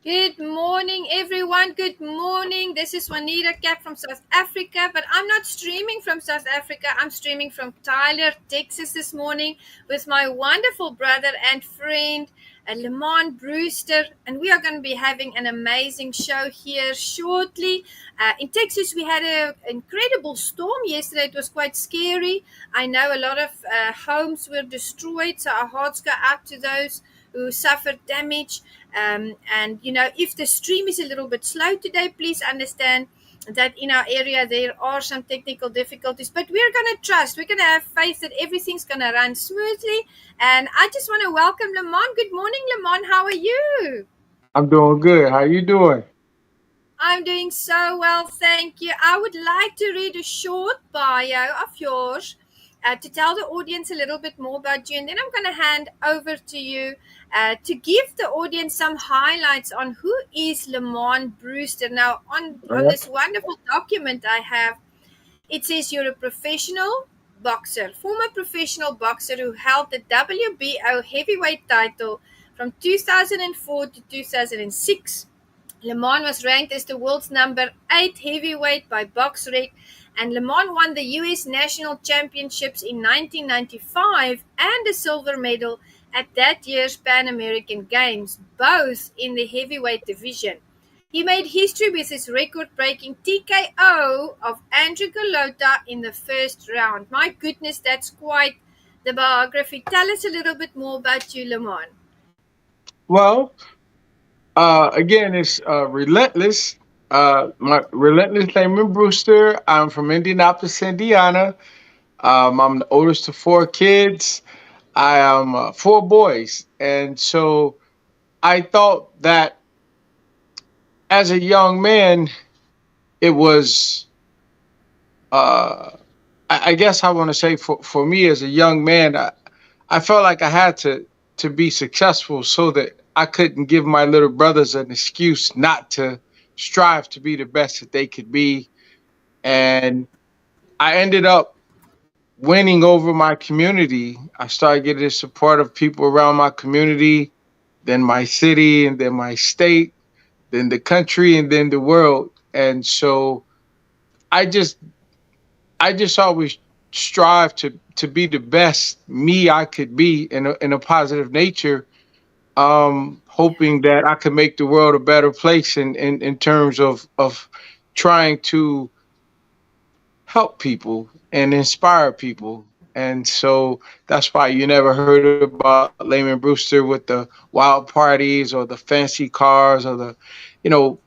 Good morning, everyone. Good morning. This is Juanita Kapp from South Africa, but I'm not streaming from South Africa. I'm streaming from Tyler, Texas this morning with my wonderful brother and friend, Lamon Brewster, and we are going to be having an amazing show here shortly. In Texas, we had an incredible storm yesterday. It was quite scary. I know a lot of homes were destroyed, so our hearts go out to those who suffered damage. And if the stream is a little bit slow today, please understand that in our area there are some technical difficulties, but we're going to trust, we're going to have faith that everything's going to run smoothly. And I just want to welcome Lamon. Good morning, Lamon. How are you? I'm doing good. How you doing? I'm doing so well, thank you. I would like to read a short bio of yours to tell the audience a little bit more about you, and then I'm going to hand over to you to give the audience some highlights on who is Lamon Brewster. Now, on All this wonderful document I have, it says you're a professional boxer, former professional boxer who held the WBO heavyweight title from 2004 to 2006. Lamon was ranked as the world's number 8 heavyweight by BoxRec, and Lamon won the US National Championships in 1995 and a silver medal at that year's Pan American Games, both in the heavyweight division. He made history with his record-breaking TKO of Andrew Golota in the first round. My goodness, that's quite the biography. Tell us a little bit more about you, Lamon. Well, again, it's Relentless. My Relentless Lamon Brewster. I'm from Indianapolis, Indiana. I'm the oldest of four kids. I am four boys, and so I thought that as a young man, it was. Uh, I guess I want to say for me as a young man, I felt like I had to be successful so that I couldn't give my little brothers an excuse not to strive to be the best that they could be. And I ended up winning over my community. I started getting the support of people around my community, then my city, and then my state, then the country, and then the world. And so I just I just always strive to be the best me I could be in a positive nature, hoping that I can make the world a better place in terms of trying to help people and inspire people. And so that's why you never heard about Lamon Brewster with the wild parties or the fancy cars or you know,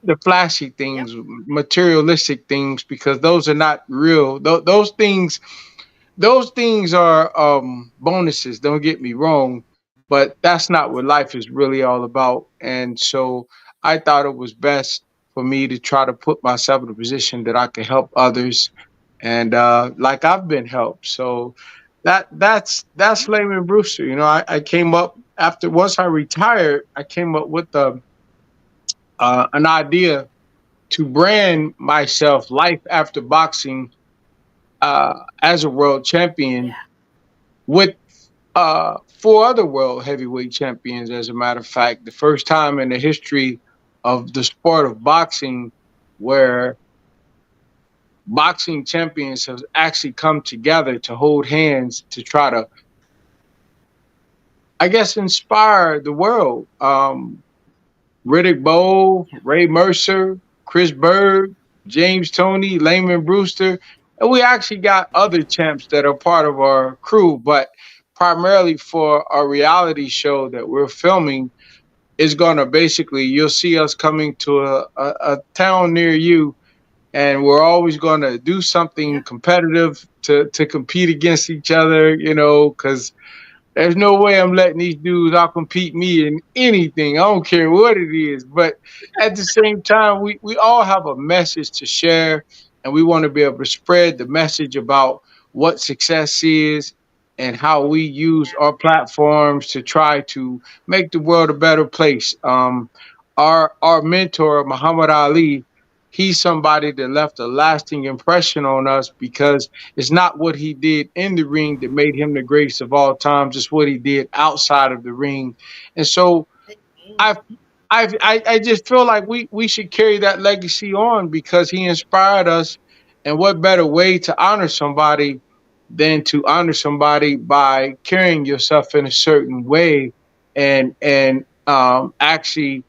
the flashy Yep. things, materialistic things, because those are not real. Those things are bonuses. Don't get me wrong, but that's not what life is really all about. And so I thought it was best for me to try to put myself in a position that I can help others, and like I've been helped. So that's Layman Brewster. I came up after once I retired. I came up with an idea to brand myself life after boxing as a world champion Yeah. with four other world heavyweight champions. As a matter of fact, the first time in the history of the sport of boxing where boxing champions have actually come together to hold hands to try to, I guess, inspire the world. Riddick, Bowe, Ray Mercer, Chris Byrd, James Toney, Lamon Brewster, and we actually got other champs that are part of our crew, but primarily for our reality show that we're filming is going to basically, you'll see us coming to a town near you, and we're always going to do something Yeah. competitive to compete against each other, because there's no way I'm letting these dudes outcompete me in anything. I don't care what it is. But at the same time, we all have a message to share, and we want to be able to spread the message about what success is and how we use our platforms to try to make the world a better place. Our mentor, Muhammad Ali, he's somebody that left a lasting impression on us because it's not what he did in the ring that made him the greatest of all times. It's what he did outside of the ring. And so Yeah. I I just feel like we should carry that legacy on because he inspired us. And what better way to honor somebody than to honor somebody by carrying yourself in a certain way and actually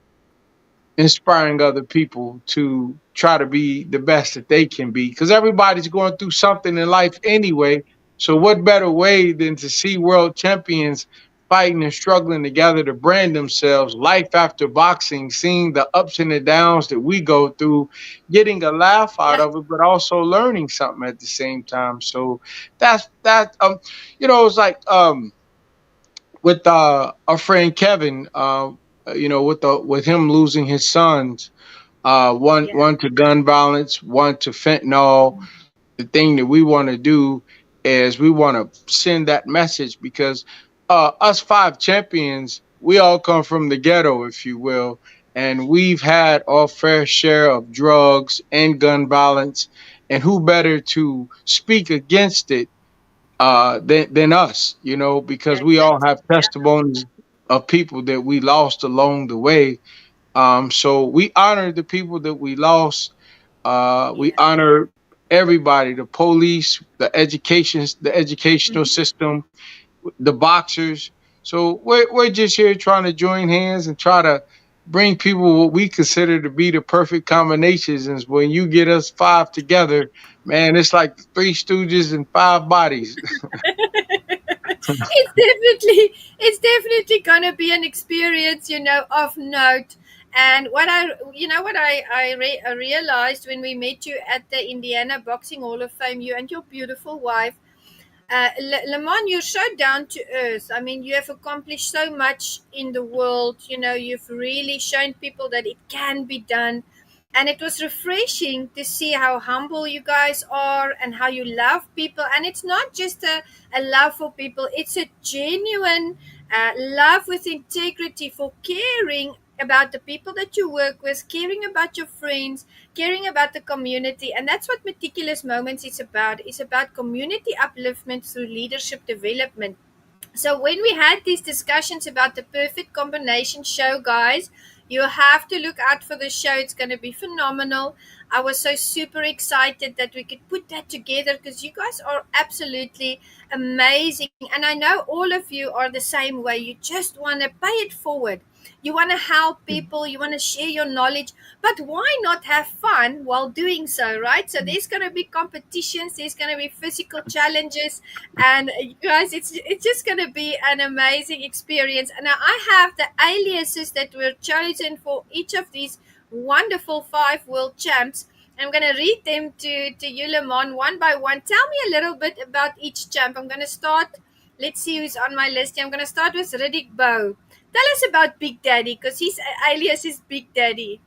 inspiring other people to try to be the best that they can be because everybody's going through something in life anyway. So what better way than to see world champions fighting and struggling together to brand themselves life after boxing, seeing the ups and the downs that we go through, getting a laugh out Yeah, of it, but also learning something at the same time. So that's that it's like with our friend Kevin, with him losing his sons, yeah, one to gun violence, one to fentanyl. The thing that we want to do is we want to send that message because us five champions, we all come from the ghetto, if you will, and we've had our fair share of drugs and gun violence. And who better to speak against it than us, yeah, because we all exactly. have testimonies of people that we lost along the way. So we honor the people that we lost. We Yeah. honor everybody, the police, the educational Mhm. system, the boxers. So we're just here trying to join hands and try to bring people what we consider to be the perfect combinations. And when you get us five together, man, it's like the Three Stooges and five bodies. It's definitely gonna be an experience, of note. And I realized when we met you at the Indiana Boxing Hall of Fame, you and your beautiful wife, Lamont, you're so down to earth. I mean, you have accomplished so much in the world. You've really shown people that it can be done. And it was refreshing to see how humble you guys are and how you love people. And it's not just a love for people, it's a genuine love with integrity for caring about the people that you work with, caring about your friends, caring about the community. And that's what Meticulous Moments is about. It's about community upliftment through leadership development. So when we had these discussions about the perfect combination show, guys, you have to look out for the show. It's going to be phenomenal. I was so super excited that we could put that together because you guys are absolutely amazing. And I know all of you are the same way. You just want to pay it forward. You want to help people, you want to share your knowledge, but why not have fun while doing so, right? So there's going to be competitions, there's going to be physical challenges, and you guys, it's just going to be an amazing experience. And now I have the aliases that were chosen for each of these wonderful five world champs. I'm going to read them to you, Lamont, one by one. Tell me a little bit about each champ. I'm going to start. Let's see who's on my list here. I'm going to start with Riddick Bowe. Tell us about Big Daddy, because his alias is Big Daddy.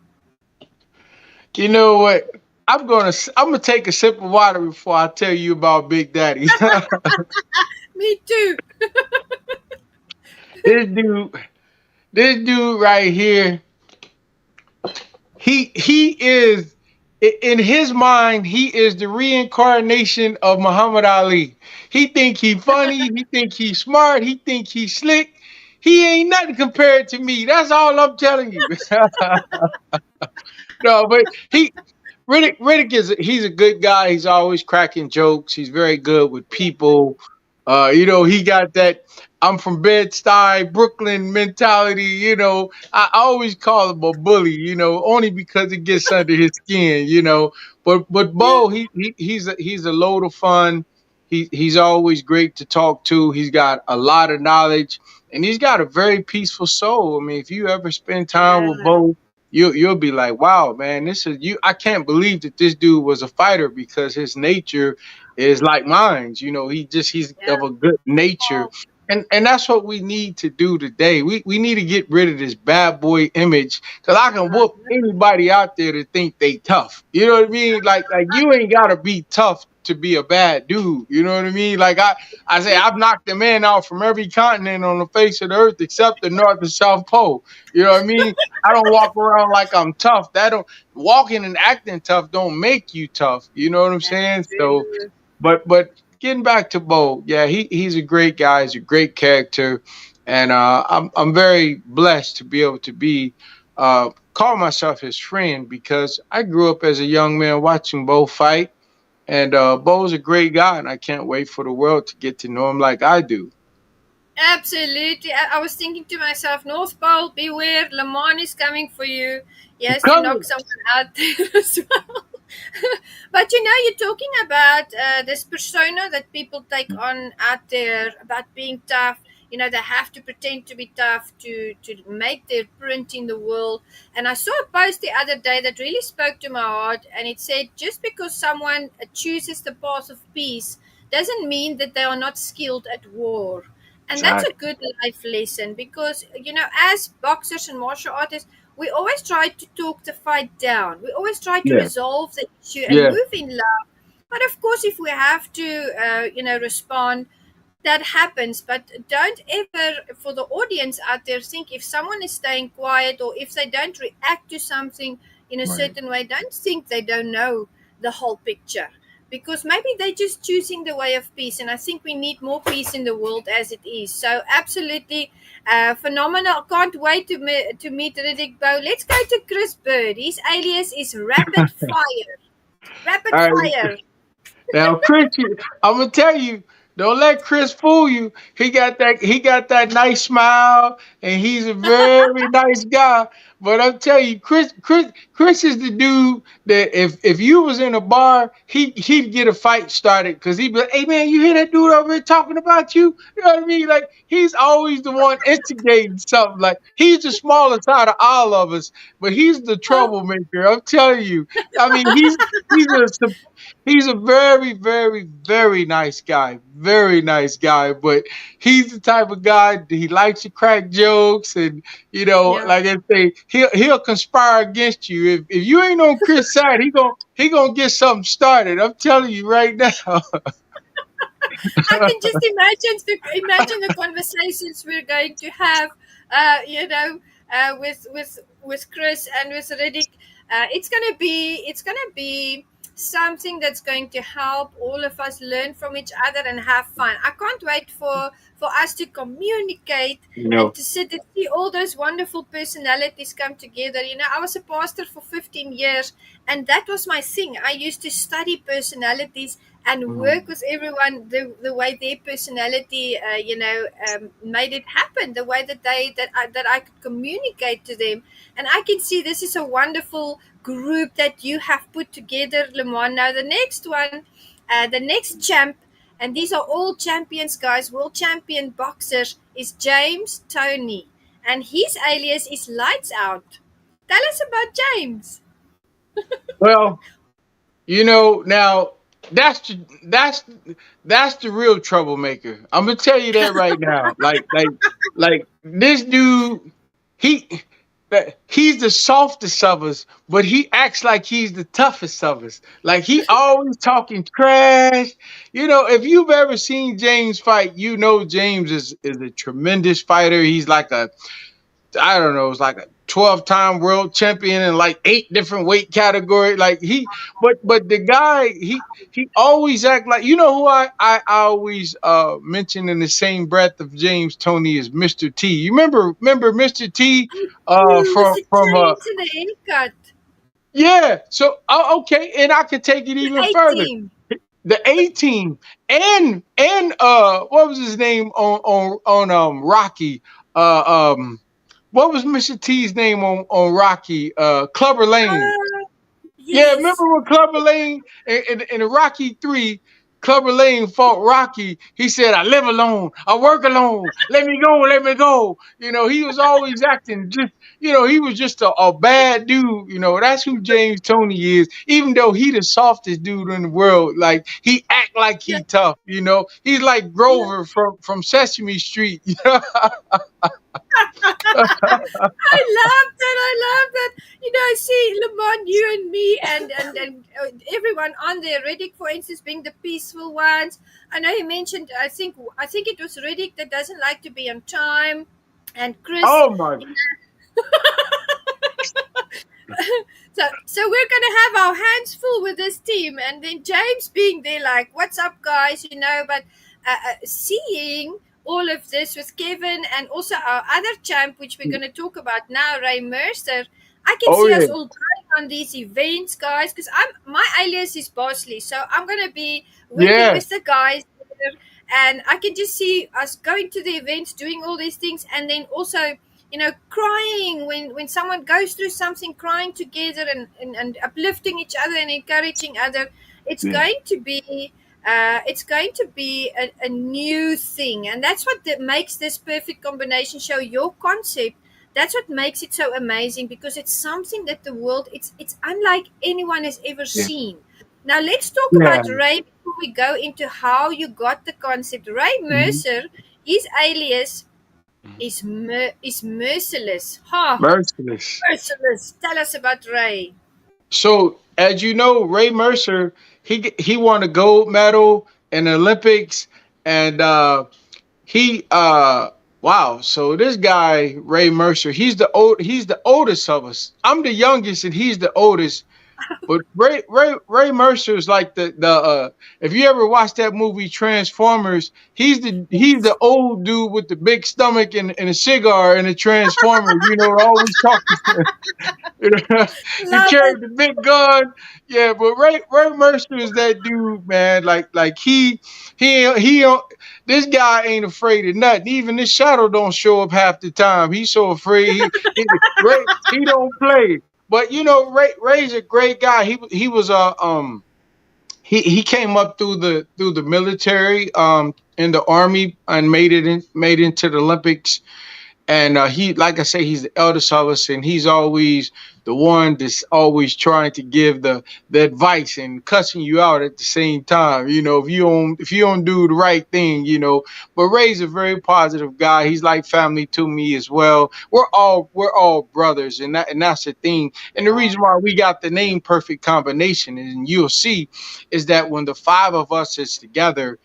You know what? I'm gonna take a sip of water before I tell you about Big Daddy. Me too. this dude, this dude right here, he is in his mind, he is the reincarnation of Muhammad Ali. He think he funny, he think he smart, he think he slick. He ain't nothing compared to me. That's all I'm telling you. No, but Riddick he's a good guy. He's always cracking jokes. He's very good with people. He got that I'm from Bed-Stuy, Brooklyn mentality. I always call him a bully. Only because it gets under his skin. But Yeah. Bowe, he's a load of fun. He's always great to talk to. He's got a lot of knowledge, and he's got a very peaceful soul. I mean, if you ever spend time with Yeah. Bowe, you'll be like, wow, man, this is you. I can't believe that this dude was a fighter because his nature is like mine. He's Yeah. of a good nature. Oh, And that's what we need to do today. We need to get rid of this bad boy image because I can whoop anybody out there to think they tough. You know what I mean? Like you ain't gotta be tough to be a bad dude. You know what I mean? Like I say I've knocked the man out from every continent on the face of the earth except the North and South Pole. You know what I mean? I don't walk around like I'm tough. That don't Walking and acting tough don't make you tough. You know what I'm that's saying? So true. but getting back to Bowe, yeah, he's a great guy. He's a great character, and I'm very blessed to be able to be call myself his friend because I grew up as a young man watching Bowe fight, and Bowe's a great guy, and I can't wait for the world to get to know him like I do. Absolutely. I was thinking to myself, North Pole, beware, Lamon is coming for you. He has to knock Come, someone out there as well. But you're talking about this persona that people take on out there about being tough. They have to pretend to be tough to make their print in the world. And I saw a post the other day that really spoke to my heart, and it said, just because someone chooses the path of peace doesn't mean that they are not skilled at war. And that's a good life lesson because, as boxers and martial artists, we always try to talk the fight down. We always try to yeah, resolve the issue and yeah, move in love. But of course, if we have to, respond, that happens. But don't ever, for the audience out there, think if someone is staying quiet or if they don't react to something in a right. certain way, don't think they don't know the whole picture. Because maybe they're just choosing the way of peace, and I think we need more peace in the world as it is. So, absolutely phenomenal! Can't wait to meet Riddick Bowe. Let's go to Chris Byrd. His alias is Rapid Fire. Rapid All right. Fire. Now, Chris, I'm gonna tell you, don't let Chris fool you. He got that nice smile, and he's a very nice guy. But I'm telling you, Chris is the dude that if you was in a bar, he'd get a fight started because he'd be like, "Hey man, you hear that dude over here talking about you?" You know what I mean? Like he's always the one instigating something. Like he's the smallest out of all of us, but he's the Oh, troublemaker. I'm telling you. I mean, he's a he's a very, very, very nice guy. Very nice guy. But he's the type of guy that he likes to crack jokes and yeah. like I say, he'll conspire against you. If you ain't on Chris' side, he gonna get something started. I'm telling you right now. I can just imagine the conversations we're going to have, with Chris and with Riddick. It's gonna be something that's going to help all of us learn from each other and have fun. I can't wait for us to communicate you and know. to sit and see all those wonderful personalities come together. I was a pastor for 15 years, and that was my thing. I used to study personalities and work Mhm. with everyone the way their personality made it happen, the way that I could communicate to them. And I can see this is a wonderful group that you have put together, Lemon. Now the next champ, and these are all champions, guys, world champion boxers, is James Toney, and his alias is Lights Out. Tell us about James. Well, now that's the, that's that's the real troublemaker. I'm gonna tell you that right now. Like this dude, he he's the softest of us, but he acts like he's the toughest of us. Like he always talking trash. If you've ever seen James fight, James is a tremendous fighter. He's like I don't know, it's like a 12-time world champion in like 8 different weight categories. Like but the guy, he always act like, who I always mention in the same breath of James Toney is Mr. T. You remember Mr. T With from the from chains and the haircut. yeah. So okay, and I could take it The even A further. team. The A team and what was his name on Rocky? What was Mr. T's name on Rocky? Clubber Lane. Yeah, Yes. remember when Clubber Lane in Rocky 3, Clubber Lane fought Rocky. He said, "I live alone, I work alone. Let me go, let me go." He was always acting just, he was just a bad dude. That's who James Toney is. Even though he the softest dude in the world, like he act like Yeah. he tough. He's like Yeah. Grover from Sesame Street. I love that. I love that. I see Lamont, you and me, and everyone on there. Riddick, for instance, being the peaceful ones. I know he mentioned. I think it was Riddick that doesn't like to be on time, and Chris. Oh my. So we're gonna have our hands full with this team, and then James being there, like, "What's up, guys?" But seeing all of this with Kevin and also our other champ, which we're going to talk about now, Ray Mercer. I can Oh see yeah. us all going on these events, guys, because my alias is Bosley, so I'm going to be working Yeah. with the guys there, and I can just see us going to the events, doing all these things, and then also crying when someone goes through something, crying together and uplifting each other and encouraging other. It's Yeah. going to be a new thing, and that's what makes this perfect combination show your concept. That's what makes it so amazing, because it's something that the world, it's unlike anyone has ever Yeah. seen. Now let's talk Yeah. about Ray before we go into how you got the concept. Ray Mhm. Mercer, his alias is Merciless. Ha! Merciless. Merciless. Tell us about Ray. So as you know, Ray Mercer, he won a gold medal in the Olympics, and he wow. So this guy Ray Mercer, he's the oldest of us. I'm the youngest, and he's the oldest. But Ray Mercer is like the if you ever watched that movie Transformers, he's the old dude with the big stomach and a cigar and a Transformer. Always talking. He Love it. carried the big gun. Yeah, but Ray Mercer is that dude, man. Like he don't- this guy ain't afraid of nothing. Even this shadow don't show up half the time. He's so afraid. He don't play. But Ray's a great guy. He was he came up through the military in the army and made into the Olympics, and he, like I say, he's the eldest of us, and he's always the one that's always trying to give the advice and cussing you out at the same time. If you don't do the right thing. But Ray's a very positive guy. He's like family to me as well. We're all brothers, and that's the thing. And the Yeah. reason why we got the name Perfect Combination, and you'll see, is that when the five of us is together,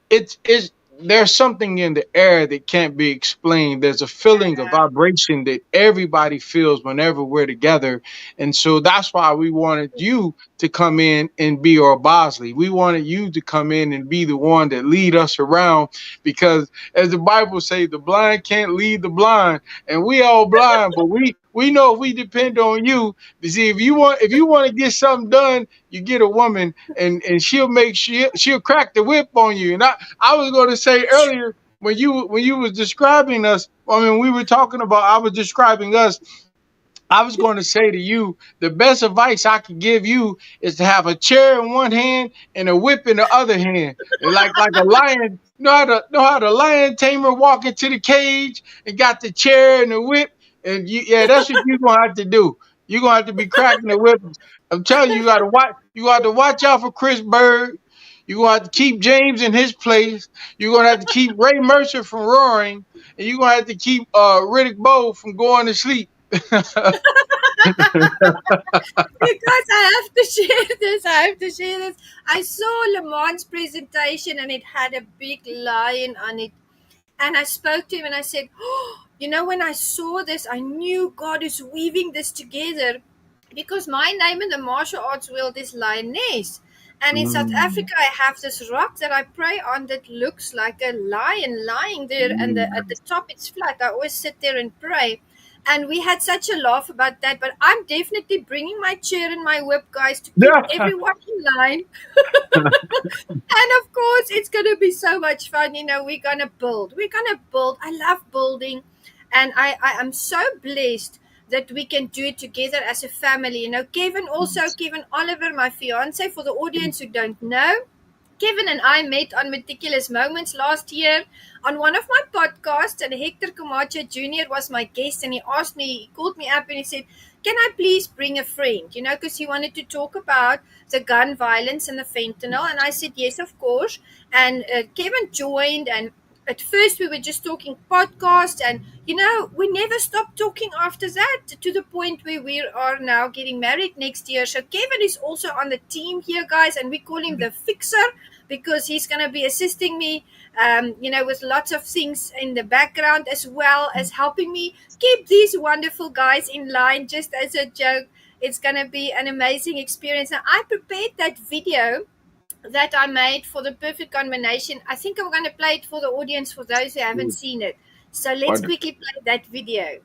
it's there's something in the air that can't be explained. There's a feeling, a vibration that everybody feels whenever we're together. And so that's why we wanted you to come in and be our Bosley. We wanted you to come in and be the one that lead us around, because as the Bible says, the blind can't lead the blind, and we all blind, but we know if we depend on you. You see, if you want to get something done, you get a woman, and she'll crack the whip on you. And I was going to say earlier, when you was describing us, I mean, we were talking about, I was describing us. I was going to say to you, the best advice I could give you is to have a chair in one hand and a whip in the other hand, and like a lion. Know how the lion tamer walk into the cage and got the chair and the whip, and yeah, that's what you're gonna have to do. You're gonna have to be cracking the whip. I'm telling you, you gotta watch. You got to watch out for Chris Byrd. You're gonna have to keep James in his place. You're gonna have to keep Ray Mercer from roaring, and you're gonna have to keep Riddick Bowe from going to sleep. Because I have to share this. I have to share this. I saw Lamont's presentation and it had a big lion on it. And I spoke to him and I said, oh, when I saw this, I knew God is weaving this together, because my name in the martial arts world is Lioness. And in South Mm, Africa, I have this rock that I pray on that looks like a lion lying there, and at the mm. top it's flat. I always sit there and pray. And we had such a laugh about that. But I'm definitely bringing my chair and my whip, guys, to keep Yeah. everyone in line. And of course, it's going to be so much fun. We're going to build. We're going to build. I love building. And I am so blessed that we can do it together as a family. Kevin Oliver, my fiance, for the audience who don't know, Kevin and I met on Meticulous Moments last year on one of my podcasts, and Hector Camacho Jr. was my guest, and he called me up and he said, can I please bring a friend? Because he wanted to talk about the gun violence and the fentanyl. And I said, yes, of course. And Kevin joined, and at first we were just talking podcast, and we never stopped talking after that, to the point where we are now getting married next year. So Kevin is also on the team here, guys, and we call him the fixer, because he's going to be assisting me, with lots of things in the background, as well as helping me keep these wonderful guys in line. Just as a joke, it's going to be an amazing experience. Now, I prepared that video that I made for the perfect combination. I think I'm going to play it for the audience for those who haven't Mm, seen it. So let's wonderful. quickly play that video.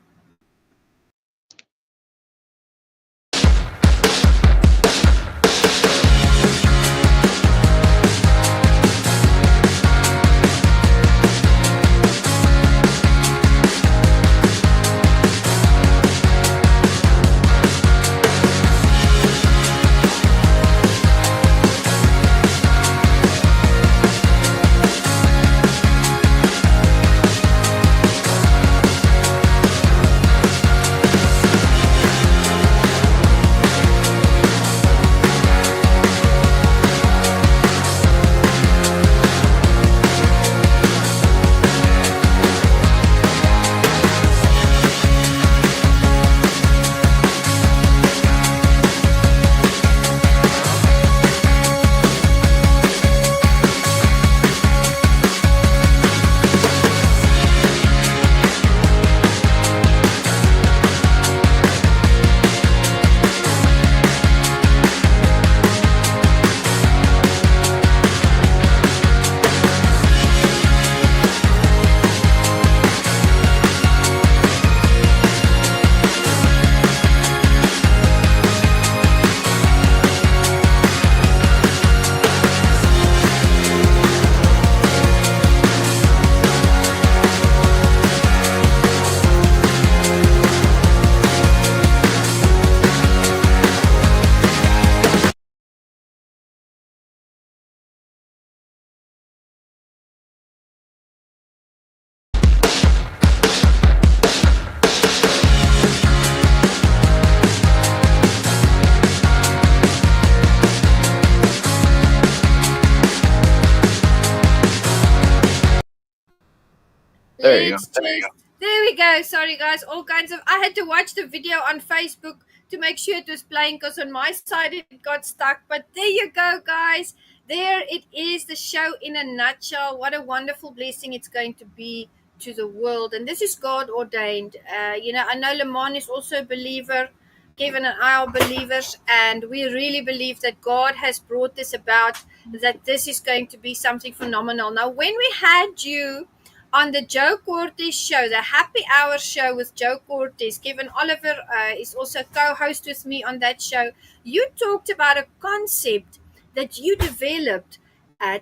There you go. Let's just. There we go. Sorry, guys. All kinds of. I had to watch the video on Facebook to make sure it was playing because on my side it got stuck. But there you go, guys. There it is, the show in a nutshell. What a wonderful blessing it's going to be to the world. And this is God ordained. I know Lamon is also a believer. Kevin and I are believers, and we really believe that God has brought this about, that this is going to be something phenomenal. Now, when we had you on the Joe Cortez show, the Happy Hour show with Joe Cortez. Kevin Oliver is also co-host with me on that show. You talked about a concept that you developed,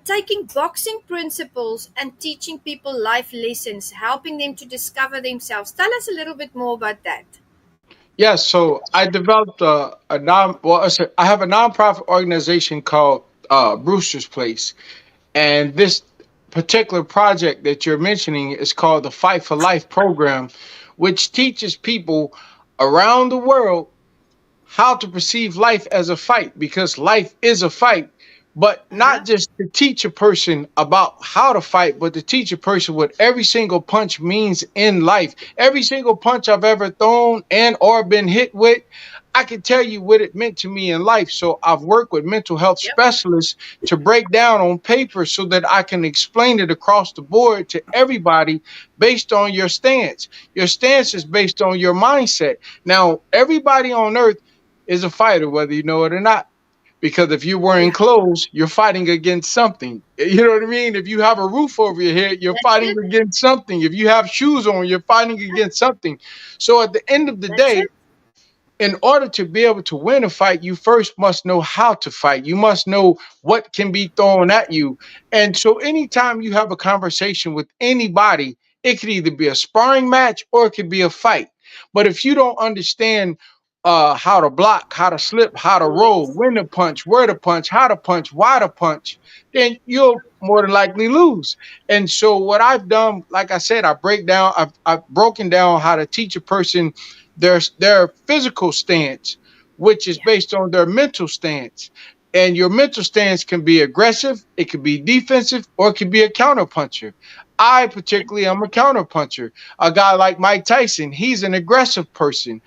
taking boxing principles and teaching people life lessons, helping them to discover themselves. Tell us a little bit more about that. Yeah, so I developed a non. Well, I have a nonprofit organization called Brewster's Place, and this particular project that you're mentioning is called the Fight for Life program, which teaches people around the world how to perceive life as a fight, because life is a fight, but Uh-huh. not just to teach a person about how to fight, but to teach a person what every single punch means in life. Every single punch I've ever thrown and or been hit with, I can tell you what it meant to me in life. So I've worked with mental health Yep. specialists to break down on paper so that I can explain it across the board to everybody based on your stance. Your stance is based on your mindset. Now, everybody on earth is a fighter, whether you know it or not. Because if you're wearing Yeah. clothes, you're fighting against something. You know what I mean? If you have a roof over your head, you're That's fighting it. against something. If you have shoes on, you're fighting against something. So at the end of the That's day, it. in order to be able to win a fight, you first must know how to fight. You must know what can be thrown at you. And so, anytime you have a conversation with anybody, it could either be a sparring match or it could be a fight. But if you don't understand how to block, how to slip, how to roll, Yes. when to punch, where to punch, how to punch, why to punch, then you'll more than likely lose. And so, what I've done, like I said, I've broken down how to teach a person their physical stance, which is Yeah. based on their mental stance. And your mental stance can be aggressive, it could be defensive, or it could be a counterpuncher. I particularly am a counterpuncher. A guy like Mike Tyson, he's an aggressive person,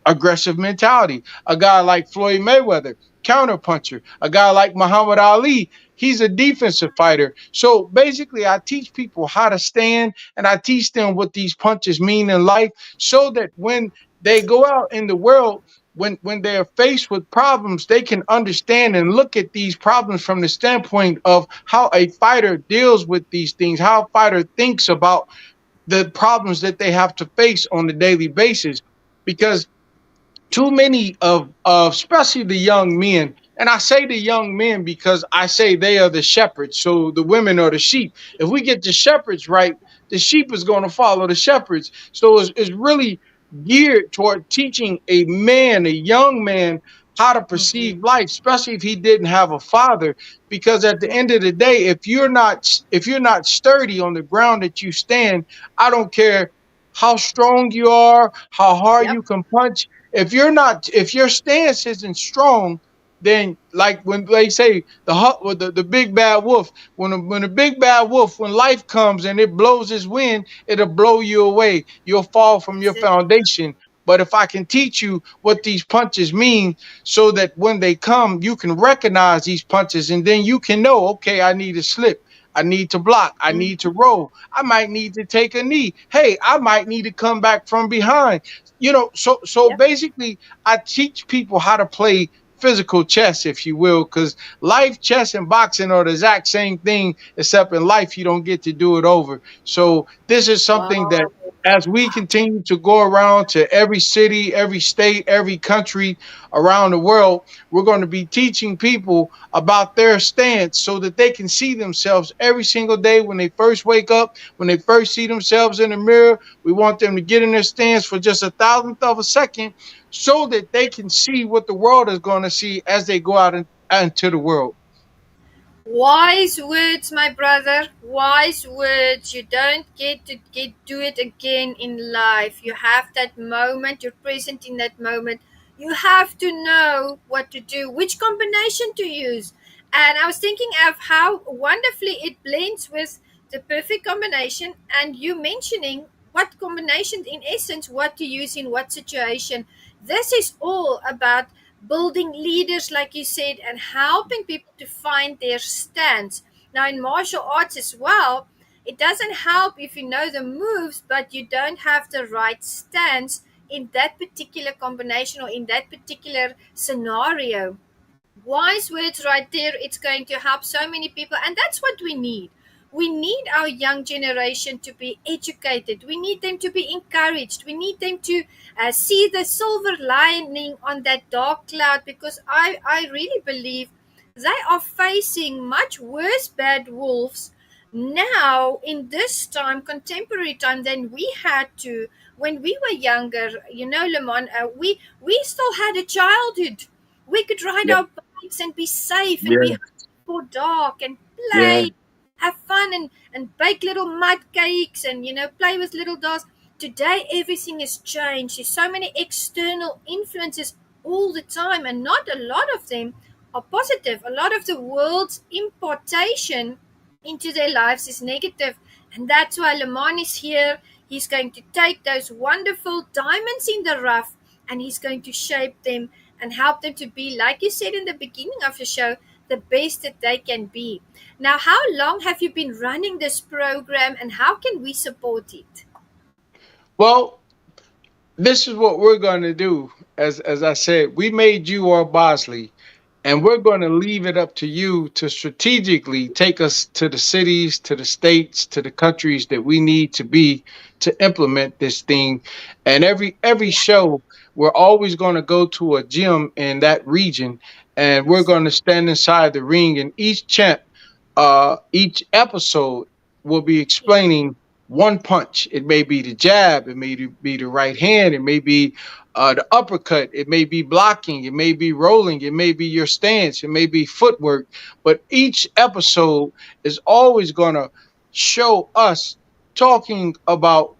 aggressive mentality. A guy like Floyd Mayweather, counterpuncher. A guy like Muhammad Ali, he's a defensive fighter. So basically, I teach people how to stand, and I teach them what these punches mean in life so that when they go out in the world, when they're faced with problems, they can understand and look at these problems from the standpoint of how a fighter deals with these things, how a fighter thinks about the problems that they have to face on a daily basis. Because too many of especially the young men, and I say the young men because I say they are the shepherds, so the women are the sheep. If we get the shepherds right, the sheep is going to follow the shepherds. So it's really geared toward teaching a man, a young man, how to Mhm. perceive life, especially if he didn't have a father. Because at the end of the day, if you're not sturdy on the ground that you stand, I don't care how strong you are, how hard Yep. you can punch. If your stance isn't strong, then like when they say the big bad wolf, when a big bad wolf, when life comes and it blows its wind, it'll blow you away. You'll fall from your That's it. foundation. But if I can teach you what these punches mean, so that when they come, you can recognize these punches, and then you can know, okay, I need to slip. I need to block. I need to Mhm. roll. I might need to take a knee. Hey, I might need to come back from behind. So Yep. basically I teach people how to play physical chess, if you will, because life, chess, and boxing are the exact same thing, except in life you don't get to do it over. So this is something that, Wow. as we continue to go around to every city, every state, every country around the world, we're going to be teaching people about their stance so that they can see themselves every single day when they first wake up, when they first see themselves in the mirror. We want them to get in their stance for just a thousandth of a second so that they can see what the world is going to see as they go out into the world. Wise words, my brother. Wise words. You don't get to get do it again in life. You have that moment. You're present in that moment. You have to know what to do, which combination to use. And I was thinking of how wonderfully it blends with the perfect combination. And you mentioning what combination, in essence, what to use in what situation. This is all about building leaders, like you said, and helping people to find their stance. Now, in martial arts as well, it doesn't help if you know the moves, but you don't have the right stance in that particular combination or in that particular scenario. Wise words right there. It's going to help so many people, and that's what we need. We need our young generation to be educated. We need them to be encouraged. We need them to see the silver lining on that dark cloud, because I really believe they are facing much worse bad wolves now in this time, contemporary time, than we had to when we were younger. You know, Lamon, we still had a childhood. We could ride Yeah, our bikes and be safe and be yeah, for dark and yeah. play, have fun, and bake little mud cakes and play with little dolls. Today everything has changed. There's so many external influences all the time, and not a lot of them are positive. A lot of the world's importation into their lives is negative, and that's why Lamon is here. He's going to take those wonderful diamonds in the rough, and he's going to shape them and help them to be, like you said in the beginning of the show, the best that they can be. Now, how long have you been running this program, and how can we support it? Well, this is what we're going to do. As I said, we made you our Bosley, and we're going to leave it up to you to strategically take us to the cities, to the states, to the countries that we need to be to implement this thing. And every Yeah. show, we're always going to go to a gym in that region, and we're going to stand inside the ring. And each episode will be Yeah. explaining one punch. It may be the jab, it may be the right hand, it may be the uppercut, it may be blocking, it may be rolling, it may be your stance, it may be footwork. But each episode is always going to show us talking about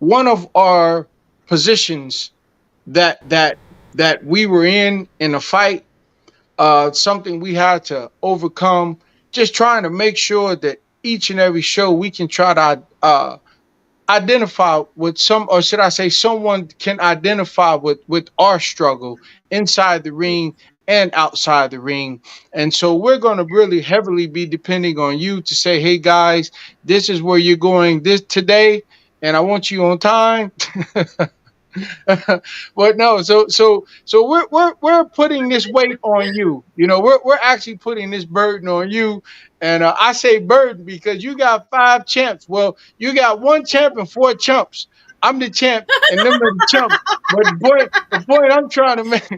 one of our positions that we were in a fight, something we had to overcome. Just trying to make sure that each and every show we can try to identify with some, or should I say, someone can identify with our struggle inside the ring and outside the ring. And so we're going to really heavily be depending on you to say, hey guys, this is where you're going this today, and I want you on time. But no, so we're putting this weight on you. You know, we're actually putting this burden on you. And I say burden because you got five champs. Well, you got one champ and four chumps. I'm the champ, and them are the chumps. But the point I'm trying to make,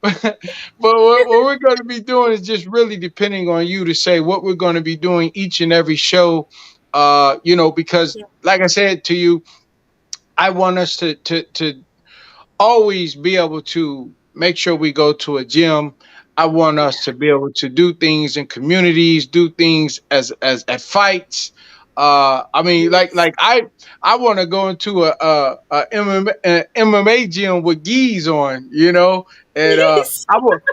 but what we're going to be doing is just really depending on you to say what we're going to be doing each and every show. You know, because Yeah. like I said to you, I want us to always be able to make sure we go to a gym. I want us Yeah. to be able to do things in communities, do things as at fights. I mean, Yes. I want to go into MMA gym with gis on, you know, and Yes. I want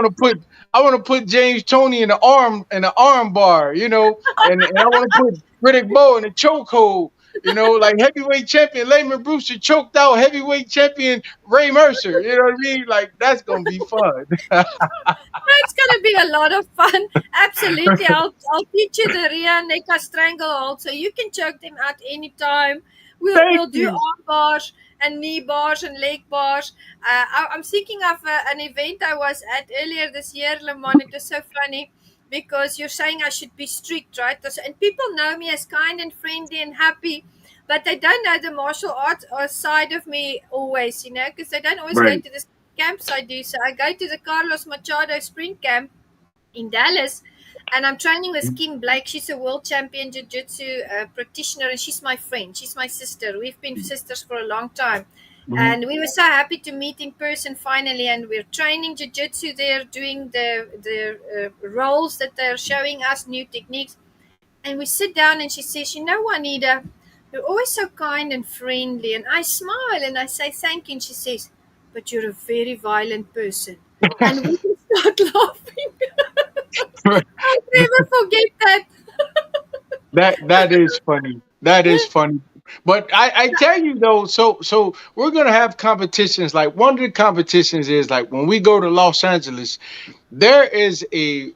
to put I want to put James Toney in the arm bar, you know, and I want to put Riddick Bowe in a chokehold. You know, like heavyweight champion Lamon Brewster choked out heavyweight champion Ray Mercer. You know what I mean? Like that's gonna be fun. It's gonna be a lot of fun. Absolutely. I'll teach you the rear neck stranglehold so you can choke them out anytime. We'll Thank do you. arm bars and knee bars and leg bars. I'm thinking of an event I was at earlier this year, Lamon. It was so funny because you're saying I should be strict, right? And people know me as kind and friendly and happy, but they don't know the martial arts side of me always, you know, because they don't always go Right. to the camps I do. So I go to the Carlos Machado sprint camp in Dallas, and I'm training with Kim Blake. She's a world champion jiu-jitsu practitioner, and she's my friend. She's my sister. We've been sisters for a long time, Mhm. and we were so happy to meet in person finally. And we're training jiu-jitsu there, doing the roles that they're showing us, new techniques. And we sit down, and she says, "You know, Juanita, you're always so kind and friendly." And I smile and I say, "Thank you." And she says, "But you're a very violent person." And we just start laughing. I'll never forget that. That is funny. That is funny. But I tell you though, so we're gonna have competitions. Like one of the competitions is like when we go to Los Angeles, there is a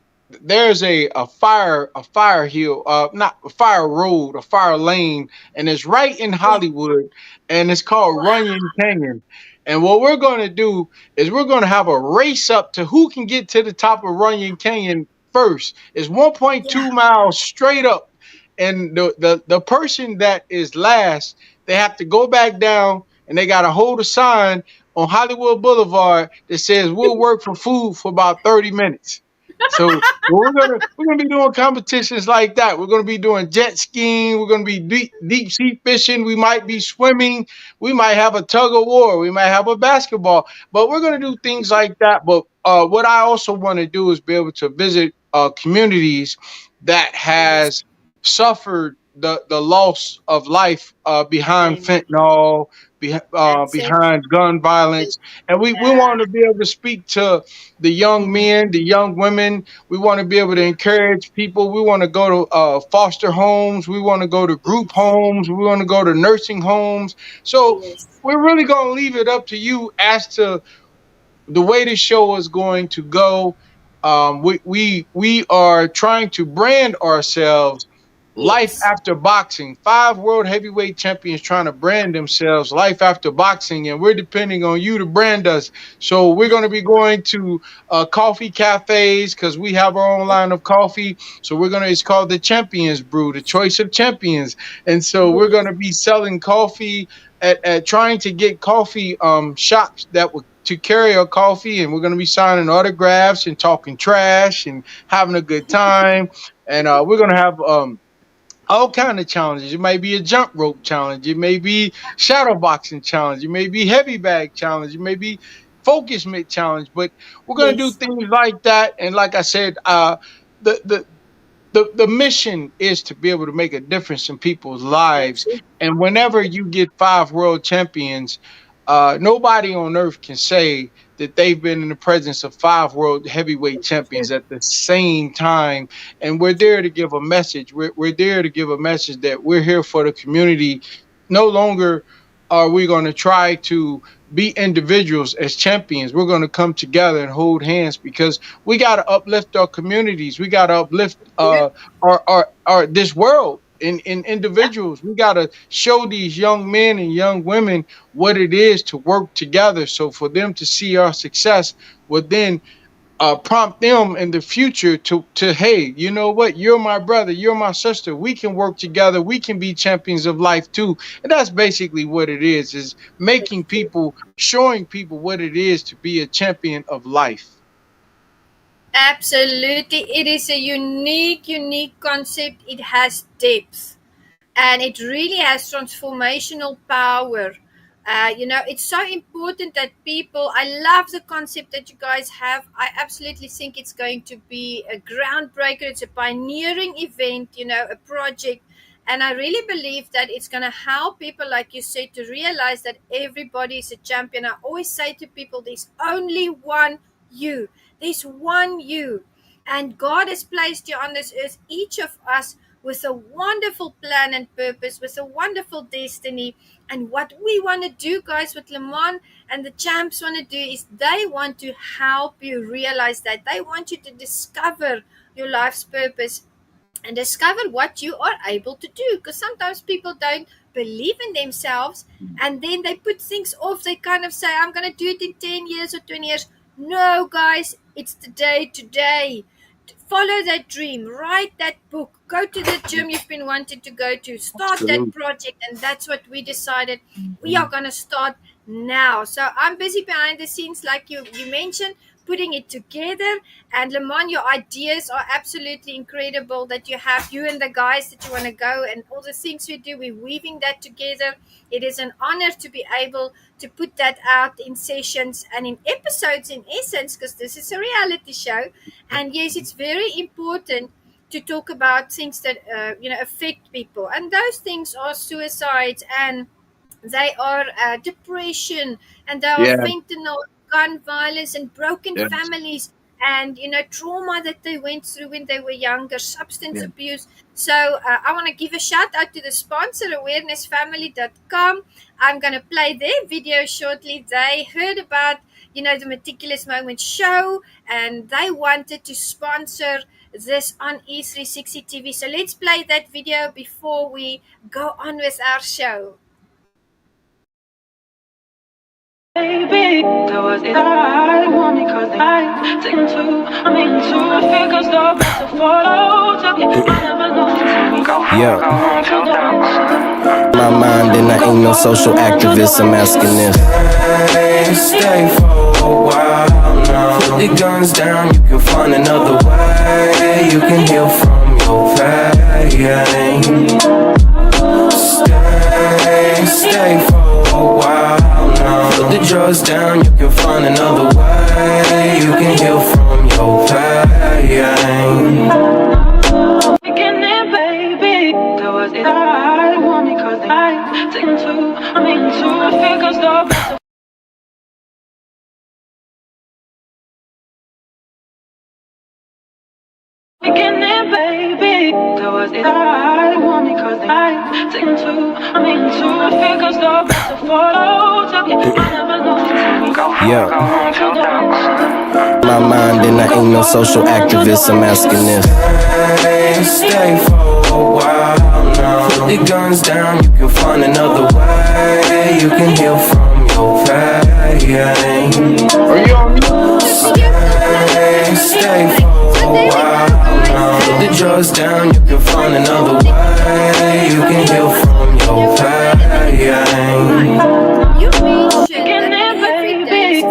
fire hill, not a fire road, a fire lane, and it's right in Yeah. Hollywood, and it's called Runyon Canyon. And what we're going to do is we're going to have a race up to who can get to the top of Runyon Canyon first. It's Yeah. 1.2 miles straight up, and the person that is last, they have to go back down, and they got to hold a sign on Hollywood Boulevard that says we'll work for food for about 30 minutes. So we're gonna be doing competitions like that. We're gonna be doing jet skiing. We're gonna be deep sea fishing. We might be swimming. We might have a tug of war. We might have a basketball. But we're gonna do things like that. But what I also want to do is be able to visit communities that Yes. has suffered the loss of life behind Amen. fentanyl, That's it. behind gun violence, and we Yeah. want to be able to speak to the young Mm. men, the young women. We want to be able to encourage people. We want to go to foster homes. We want to go to group Yes. homes. We want to go to nursing homes. So Yes. we're really going to leave it up to you as to the way the show is going to go. We are trying to brand ourselves life Yes. after boxing. Five world heavyweight champions trying to brand themselves life after boxing, and we're depending on you to brand us. So we're going to be going to coffee cafes because we have our own line of coffee. So we're gonna. It's called the Champions Brew, the Choice of Champions, and so we're going Yes. to be selling coffee at trying to get coffee shops that would to carry our coffee, and we're going to be signing autographs and talking trash and having a good time. And we're going to have all kind of challenges. It may be a jump rope challenge. It may be shadow boxing challenge. It may be heavy bag challenge. It may be focus mitt challenge. But we're going to do Yes. things like that. And like I said, the the the mission is to be able to make a difference in people's lives. That's it. And whenever you get five world champions, nobody on earth can say that they've been in the presence of five world heavyweight It's champions true. at the same time. And we're there to give a message. We're there to give a message that we're here for the community. No longer are we going to try to be individuals as champions. We're going to come together and hold hands because we got to uplift our communities. We got to uplift Yeah. our this world. in individuals. We got to show these young men and young women what it is to work together. So for them to see our success would then prompt them in the future to hey, you know what, you're my brother, you're my sister, we can work together, we can be champions of life too. And that's basically what it is making people, showing people what it is to be a champion of life. Absolutely. It is a unique concept. It has depth and it really has transformational power. It's so important that people, I love the concept that you guys have. I absolutely think it's going to be a groundbreaker. It's a pioneering event, a project. And I really believe that it's going to help people, like you said, to realize that everybody is a champion. I always say to people, there's only one you. There's one you. And God has placed you on this earth, each of us, with a wonderful plan and purpose, with a wonderful destiny. And what we want to do, guys, what Lamon and the champs want to do is they want to help you realize that. They want you to discover your life's purpose and discover what you are able to do. Because sometimes people don't believe in themselves and then they put things off. They kind of say, I'm going to do it in 10 years or 20 years. No, guys, it's the day today. Follow that dream, write that book, go to the gym you've been wanting to go to, start that Absolutely. project. And that's what we decided we are going to start now. So I'm busy behind the scenes, like you mentioned, putting it together. And Lamon, your ideas are absolutely incredible, that you have you and the guys that you want to go and all the things we do, we're weaving that together. It is an honor to be able to put that out in sessions and in episodes, in essence, because this is a reality show. And yes, it's very important to talk about things that affect people, and those things are suicides, and they are depression, and they are Yeah. fentanyl, gun violence, and broken Yeah. families, and trauma that they went through when they were younger, substance Yeah. abuse. So I want to give a shout out to the sponsor, awarenessfamily.com. I'm going to play their video shortly. They heard about the Meticulous Moments show, and they wanted to sponsor this on E360 TV. So let's play that video before we go on with our show. Baby, that was it. I want it cause I take two. I'm into a figure stop to follow. Took it, I never know. Yeah. My mind and I ain't no social activist, I'm asking if stay for a while now. Put the guns down, you can find another way. You can heal from your pain. Stay for a while now. Put the drugs down, you can find another way. You can heal from your pain. Beginning, baby, that was it. I want it cause I take two. I'm into a figure stop. Beginning, baby, that was it. I want it cause I take two. I'm into a figure stop to follow. Took it, I never know. Yeah. My mind and I ain't no social activist, I'm asking if stay for a while now. Put the guns down, you can find another way. You can heal from your pain. Are you on mute? Stay for a while now. Put the drugs down, you can find another way. You can heal from your pain. You mentioned that every day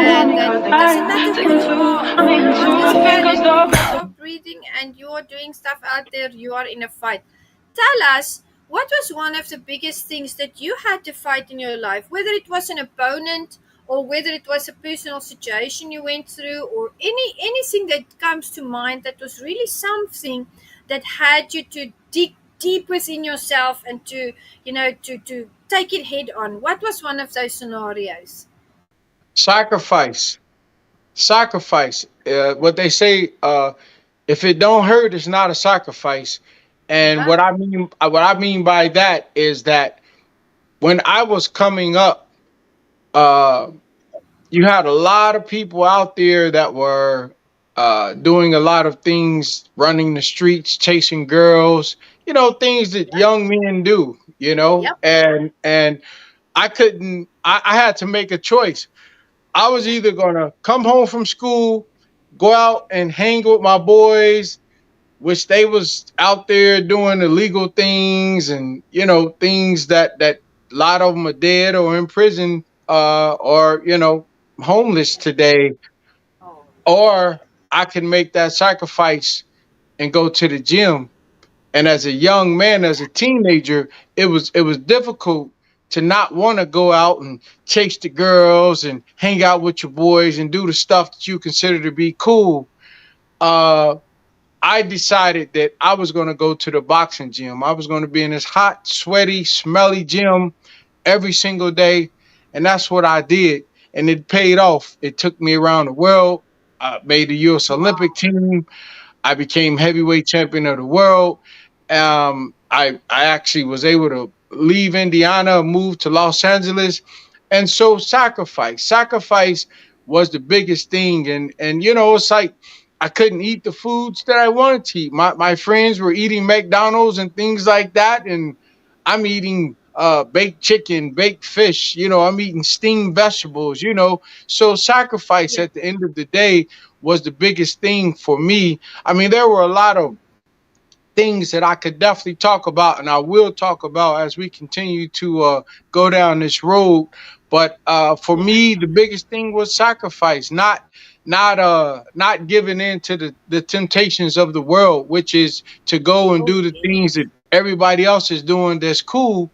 and that it doesn't matter who you are, stop breathing and you're doing stuff out there, you are in a fight. Tell us, what was one of the biggest things that you had to fight in your life, whether it was an opponent or whether it was a personal situation you went through, or anything that comes to mind that was really something that had you to dig deep within yourself and to to take it head on. What was one of those scenarios? Sacrifice. Sacrifice. What they say, if it don't hurt, it's not a sacrifice. And Uh-huh. what I mean by that is that when I was coming up, uh, you had a lot of people out there that were doing a lot of things, running the streets, chasing girls, things that Yeah. young men do, Yep. and I couldn't. I had to make a choice. I was Yeah. either gonna come home from school, go out and hang with my boys, which they was out there doing illegal things, and things that a lot of them are dead or in prison, or homeless today, Oh. or I can make that sacrifice and go to the gym. And as a young man, as a teenager, it was difficult to not want to go out and chase the girls and hang out with your boys and do the stuff that you consider to be cool. Uh, I decided that I was going to go to the boxing gym. I was going to be in this hot, sweaty, smelly gym every single day, and that's what I did. And it paid off. It took me around the world. I made the U.S. Olympic Wow. team. I became heavyweight champion of the world. I actually was able to leave Indiana, move to Los Angeles, and so sacrifice was the biggest thing. And it's like I couldn't eat the foods that I wanted to eat. My friends were eating McDonald's and things like that, and I'm eating baked chicken, baked fish. I'm eating steamed vegetables. So sacrifice Yeah. at the end of the day was the biggest thing for me. I mean, there were a lot of things that I could definitely talk about, and I will talk about as we continue to go down this road. But for Yeah. me, the biggest thing was sacrifice, not giving in to the temptations of the world, which is to go and Oh, do the things yes. that everybody else is doing that's cool.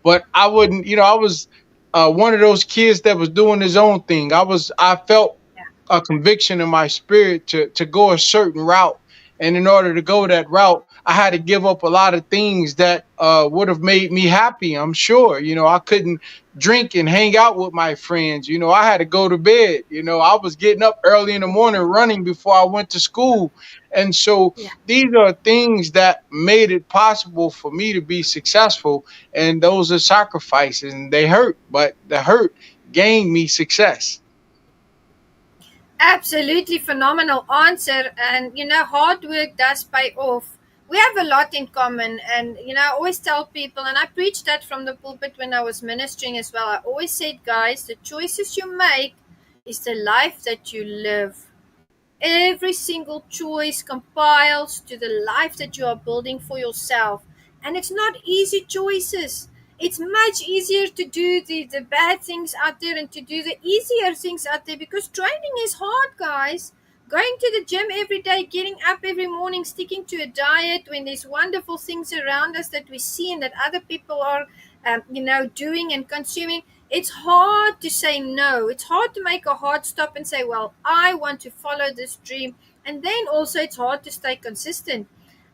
But I wouldn't, I was one of those kids that was doing his own thing. I felt Yeah. a conviction in my spirit to go a certain route. And in order to go that route, I had to give up a lot of things that would have made me happy. I'm sure. I couldn't drink and hang out with my friends. I had to go to bed. I was getting up early in the morning running before I went to school. And so Yeah. these are things that made it possible for me to be successful. And those are sacrifices, and they hurt, but the hurt gained me success. Absolutely phenomenal answer. And hard work does pay off. We have a lot in common. And I always tell people, and I preached that from the pulpit when I was ministering as well. I always said, guys, the choices you make is the life that you live. Every single choice compiles to the life that you are building for yourself. And it's not easy choices. It's much easier to do the bad things out there and to do the easier things out there because training is hard, guys. Going to the gym every day, getting up every morning, sticking to a diet when there's wonderful things around us that we see and that other people are, doing and consuming. It's hard to say no. It's hard to make a hard stop and say, well, I want to follow this dream. And then also, it's hard to stay consistent.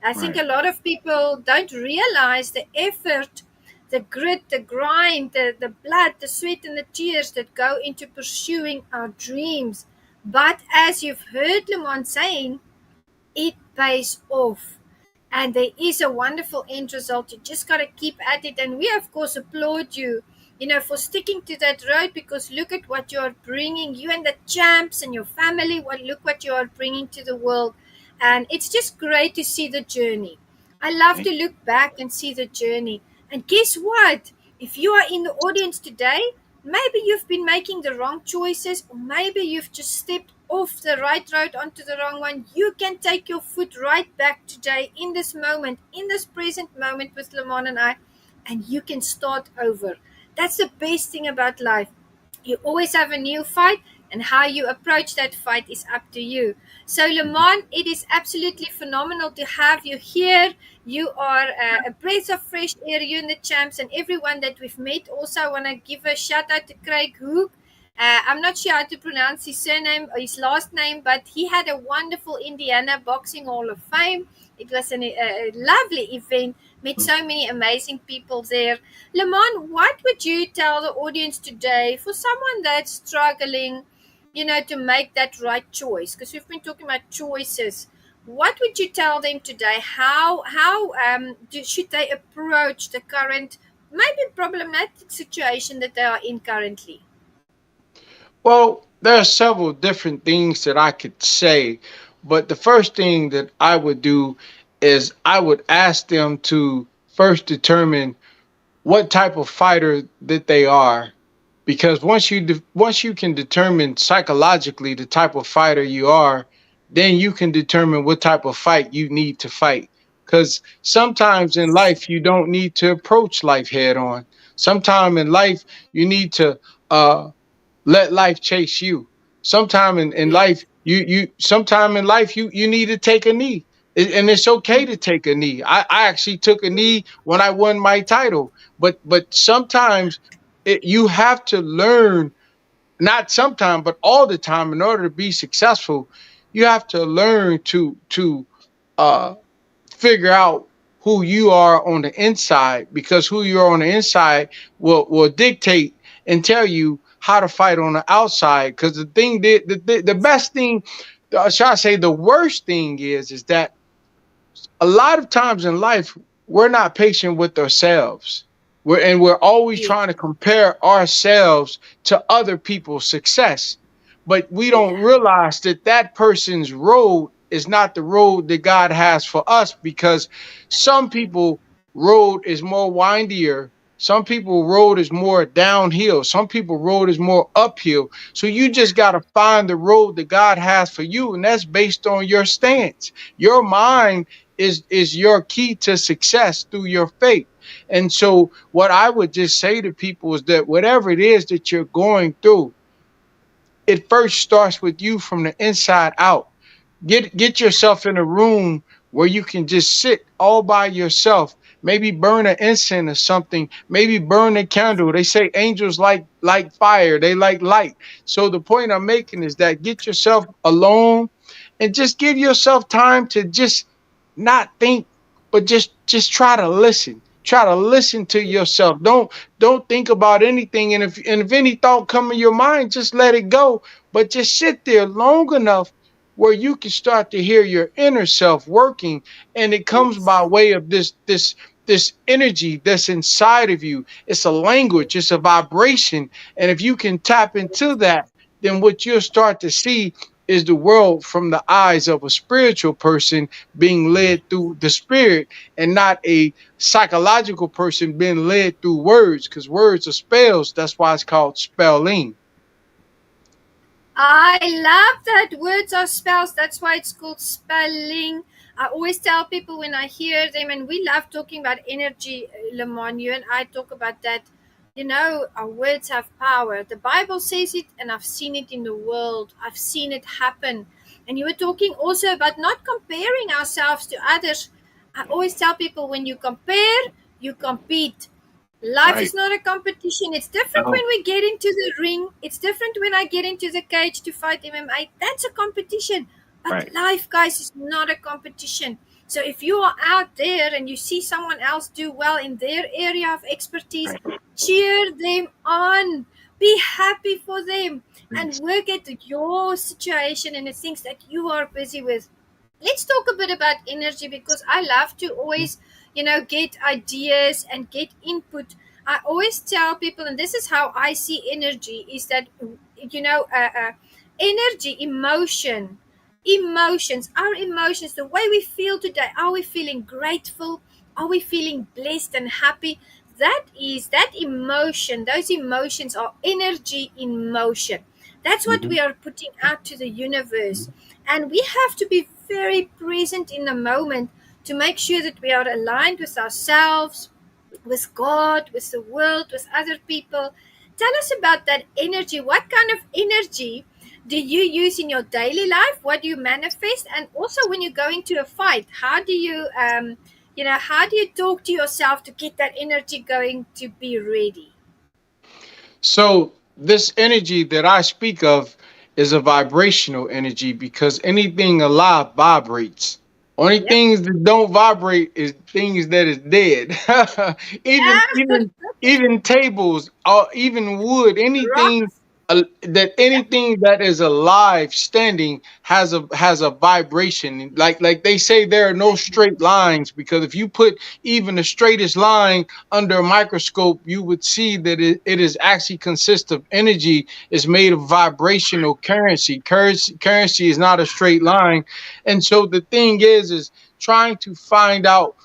I think a Right. lot of people don't realize the effort, the grit, the grind, the blood, the sweat, and the tears that go into pursuing our dreams. But as you've heard Lamont saying, it pays off. And there is a wonderful end result. You just got to keep at it. And we, of course, applaud you, for sticking to that road because look at what you are bringing. You and the champs and your family, look what you are bringing to the world. And it's just great to see the journey. I love to look back and see the journey. And guess what? If you are in the audience today, maybe you've been making the wrong choices, or maybe you've just stepped off the right road onto the wrong one. You can take your foot right back today in this moment, in this present moment with Lamont and I, and you can start over. That's the best thing about life. You always have a new fight, and how you approach that fight is up to you. So, Lamont, it is absolutely phenomenal to have you here. You are a breath of fresh air, you and the champs, and everyone that we've met. Also, I want to give a shout out to Craig Hook. I'm not sure how to pronounce his surname or his last name, but he had a wonderful Indiana Boxing Hall of Fame. It was a lovely event, met so many amazing people there. Lamont, what would you tell the audience today for someone that's struggling, to make that right choice? Because we've been talking about choices. What would you tell them today? How should they approach the current, maybe problematic situation that they are in currently? Well, there are several different things that I could say. But the first thing that I would do is I would ask them to first determine what type of fighter that they are, because once you can determine psychologically the type of fighter you are, then you can determine what type of fight you need to fight. Because sometimes in life you don't need to approach life head on. Sometimes in life you need to uh let life chase you. Sometime in life, sometime in life you need to take a knee. And it's okay to take a knee. I actually took a knee when I won my title. But sometimes you have to learn, not sometime, but all the time, in order to be successful, you have to learn to uh figure out who you are on the inside, because who you are on the inside will dictate and tell you how to fight on the outside. Because the best thing, shall I say, the worst thing is that a lot of times in life we're not patient with ourselves. We're always Yes. trying to compare ourselves to other people's success, but we don't Yeah. realize that that person's road is not the road that God has for us, because some people road is more windier, some people road is more downhill, some people road is more uphill. So you just got to find the road that God has for you, and that's based on your stance. Your mind is your key to success through your faith. And so what I would just say to people is that whatever it is that you're going through, it first starts with you from the inside out. Get yourself in a room where you can just sit all by yourself. Maybe burn an incense or something. Maybe burn a candle. They say angels like fire. They like light. So the point I'm making is that get yourself alone and just give yourself time to just not think, but just try to listen. Try to listen to yourself. Don't think about anything. And if any thought come in your mind, just let it go. But just sit there long enough where you can start to hear your inner self working. And it comes by Yes. way of this energy that's inside of you. It's a language, it's a vibration. And if you can tap into that, then what you'll start to see is the world from the eyes of a spiritual person being led through the spirit, and not a psychological person being led through words, because words are spells. That's why it's called spelling. I love that words are spells. That's why it's called spelling. I always tell people when I hear them, and we love talking about energy, Lamon. You and I talk about that. You know, our words have power. The Bible says it, and I've seen it in the world. I've seen it happen. And you were talking also about not comparing ourselves to others. I always tell people when you compare, you compete. Life is Right. not a competition. It's different No. when we get into the ring. It's different when I get into the cage to fight MMA. That's a competition. But Right. life, guys, is not a competition. So if you are out there and you see someone else do well in their area of expertise, Right. cheer them on. Be happy for them and Yes. work at your situation and the things that you are busy with. Let's talk a bit about energy, because I love to always, get ideas and get input. I always tell people, and this is how I see energy, is that, you know, uh, uh, energy, emotions, our emotions, the way we feel today. Are we feeling grateful? Are we feeling blessed and happy? That emotion, those emotions are energy in motion. That's what Mhm. we are putting out to the universe. And we have to be very present in the moment to make sure that we are aligned with ourselves, with God, with the world, with other people. Tell us about that energy. What kind of energy do you use in your daily life? What do you manifest? And also, when you go into a fight, how do you, how do you talk to yourself to get that energy going to be ready? So this energy that I speak of is a vibrational energy, because anything alive vibrates. Only Yep. things that don't vibrate is things that is dead. even Yeah. even even tables or even wood, anything Rocks. that anything that is alive standing has a vibration, like they say there are no straight lines, because if you put even the straightest line under a microscope, you would see that it is actually consists of energy. Is made of vibrational currency is not a straight line. And so the thing is trying to find out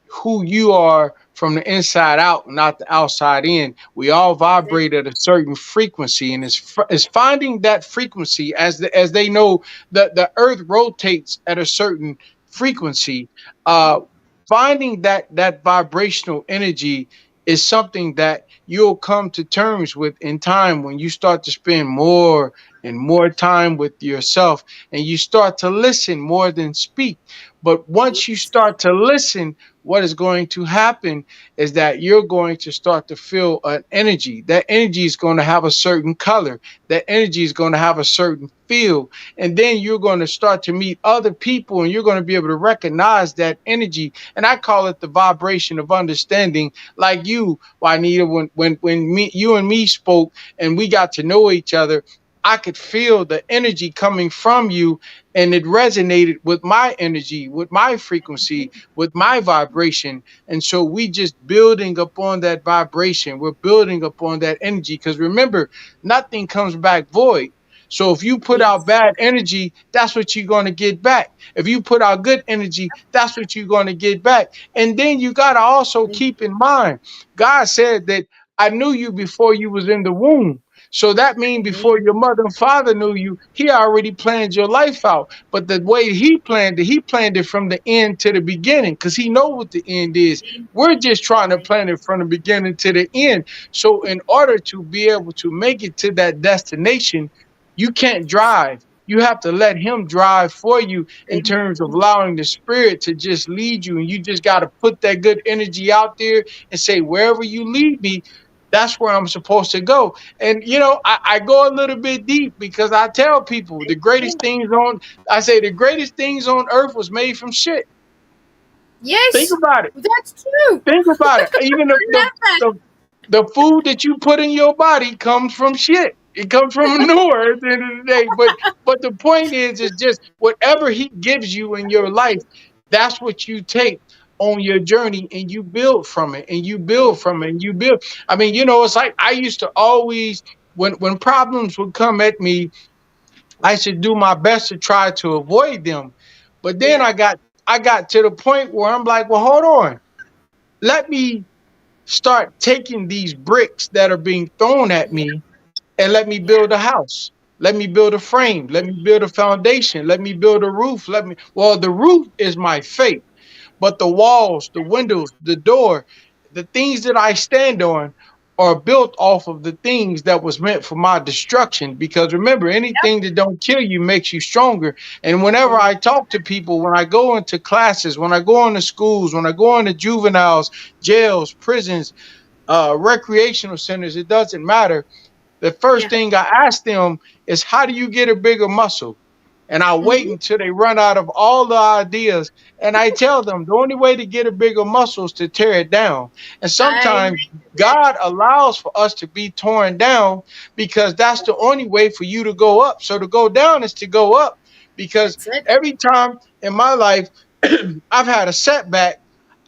who you are from the inside out, not the outside in. We all vibrate at a certain frequency, and it's finding that frequency as they know that the Earth rotates at a certain frequency. Uh, Finding that vibrational energy is something that you'll come to terms with in time when you start to spend more and more time with yourself, and you start to listen more than speak. But once you Yes. start to listen, what is going to happen is that you're going to start to feel an energy. That energy is going to have a certain color. That energy is going to have a certain feel. And then you're going to start to meet other people, and you're going to be able to recognize that energy. And I call it the vibration of understanding. Like you, Juanita, when you and me spoke and we got to know each other, I could feel the energy coming from you, and it resonated with my energy, with my frequency, with my vibration. And so we just building upon that vibration. We're building upon that energy, because remember, nothing comes back void. So if you put out Yes. bad energy, that's what you're going to get back. If you put out good energy, that's what you're going to get back. And then you got to also keep in mind, God said that I knew you before you was in the womb. So that means before Amen. your mother and father knew you, he already planned your life out. But the way he planned it from the end to the beginning, because he know what the end is. We're just trying to plan it from the beginning to the end. So in order to be able to make it to that destination, you can't drive. You have to let him drive for you, in terms of Amen. allowing the spirit to just lead you. And you just got to put that good energy out there and say, wherever you lead me, that's where I'm supposed to go. And I go a little bit deep, because I tell people I say the greatest things on earth was made from shit. Think Yes, about it. that's true. Think about it. Even I love that. the food that you put in your body comes from shit. It comes from manure at the end of the day. But the point is just whatever he gives you in your life, that's what you take on your journey, and you build from it, and you build from it, and you build. I mean, it's like I used to always, when problems would come at me, I should do my best to try to avoid them. But then Yeah. I got to the point where I'm like, well, hold on. Let me start taking these bricks that are being thrown at me, and let me Yeah. build a house. Let me build a frame. Let me build a foundation. Let me build a roof. Well, the roof is my faith, but the walls, the windows, the door, the things that I stand on are built off of the things that was meant for my destruction. Because remember, anything that don't kill you makes you stronger. And whenever Yeah. I talk to people, when I go into classes, when I go into schools, when I go into juveniles, jails, prisons, recreational centers, it doesn't matter. The first Yeah. thing I ask them is, how do you get a bigger muscle? And I wait Mm-hmm. until they run out of all the ideas. And I tell them the only way to get a bigger muscle is to tear it down. And I sometimes agree with that. God allows for us to be torn down, because that's the only way for you to go up. So to go down is to go up. Because That's it. every time in my life I've had a setback,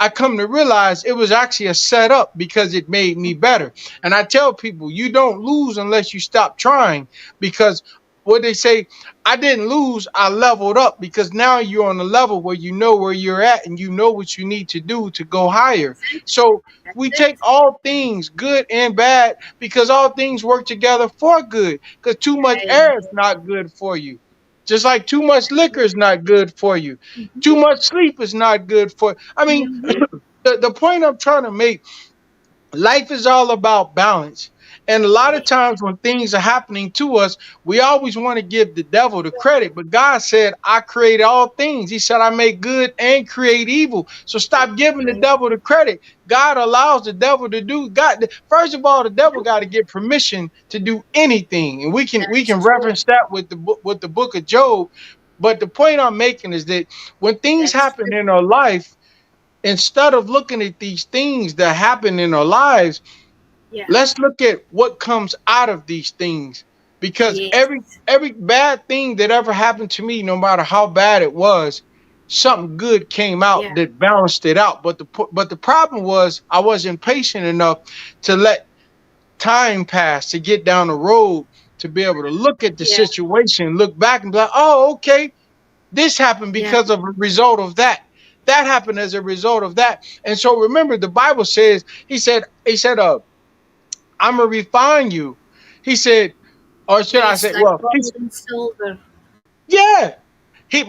I come to realize it was actually a setup, because it made me better. And I tell people, you don't lose unless you stop trying, because what they say, I didn't lose, I leveled up, because now you're on a level where you know where you're at, and you know what you need to do to go higher. That's it. So we That's take it. all things, good and bad, because all things work together for good. Because too much Amen. air is not good for you. Just like too much liquor is not good for you. Too Mm-hmm. much sleep is not good for. I mean, Mm-hmm. the point I'm trying to make, life is all about balance. And a lot of Yes. times when things are happening to us, we always want to give the devil the credit. But God said, I create all things. He said, I make good and create evil. So stop giving the devil the credit. God allows the devil to do God. First of all, the devil got to get permission to do anything. And we can That's true. reference that with the book of Job. But the point I'm making is that when things That's happen true. in our life, instead of looking at these things that happen in our lives, Yeah. Let's look at what comes out of these things, because Yes. every bad thing that ever happened to me, no matter how bad it was, something good came out Yeah. that balanced it out. But the problem was I wasn't patient enough to let time pass, to get down the road, to be able to look at the Yeah. situation, look back and be like, oh, okay, this happened Yeah. because of a result of that. That happened as a result of that. And so remember, the Bible says, he said, I'm gonna refine you. He said, or should I Yes, say, like well, gold and silver. yeah.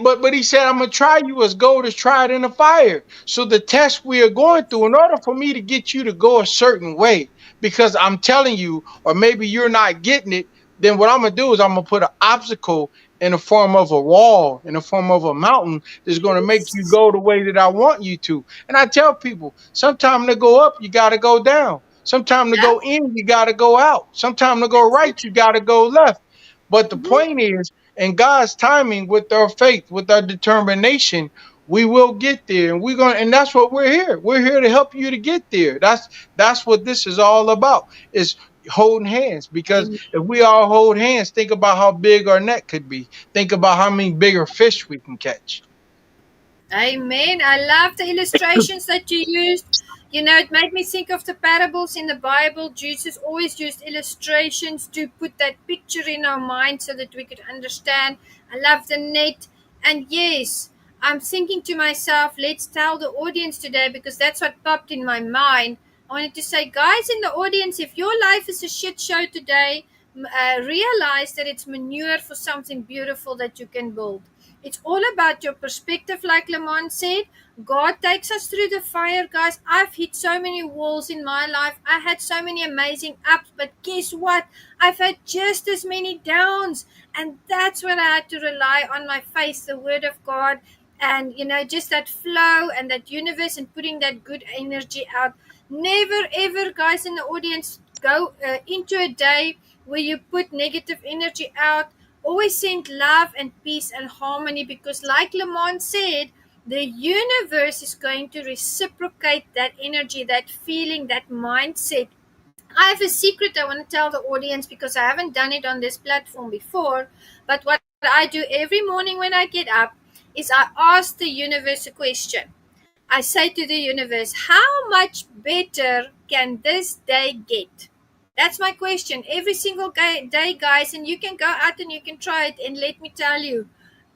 But he said, I'm gonna try you as gold is tried in the fire. So the test we are going through, in order for me to get you to go a certain way, because I'm telling you, or maybe you're not getting it, then what I'm gonna do is I'm gonna put an obstacle in the form of a wall, in the form of a mountain that's gonna make you Yes. go the way that I want you to. And I tell people, sometime to go up, you gotta go down. Sometime to Yeah. go in, you gotta go out. Sometime to go That's right, it. you gotta go left. But the Hmm. point is, and God's timing, with our faith, with our determination, we will get there. And we're going to, and that's what we're here. We're here to help you to get there. That's what this is all about. Is holding hands. Because Amen. if we all hold hands, think about how big our net could be. Think about how many bigger fish we can catch. Amen. I love the illustrations that you used. You know, it made me think of the parables in the Bible. Jesus always used illustrations to put that picture in our mind so that we could understand. I love the net. And yes, I'm thinking to myself, let's tell the audience today because that's what popped in my mind. I wanted to say, guys in the audience, if your life is a shit show today, realize that it's manure for something beautiful that you can build. It's all about your perspective, like Lamont said. God takes us through the fire, guys. I've hit so many walls in my life. I had so many amazing ups, but guess what? I've had just as many downs. And that's where I had to rely on my faith, the word of God, and just that flow and that universe and putting that good energy out. Never ever, guys in the audience, go into a day where you put negative energy out. Always send love and peace and harmony because, like Lamont said, the universe is going to reciprocate that energy, that feeling, that mindset. I have a secret I want to tell the audience because I haven't done it on this platform before. But what I do every morning when I get up is I ask the universe a question. I say to the universe, how much better can this day get? That's my question every single day, guys. And you can go out and you can try it. And let me tell you,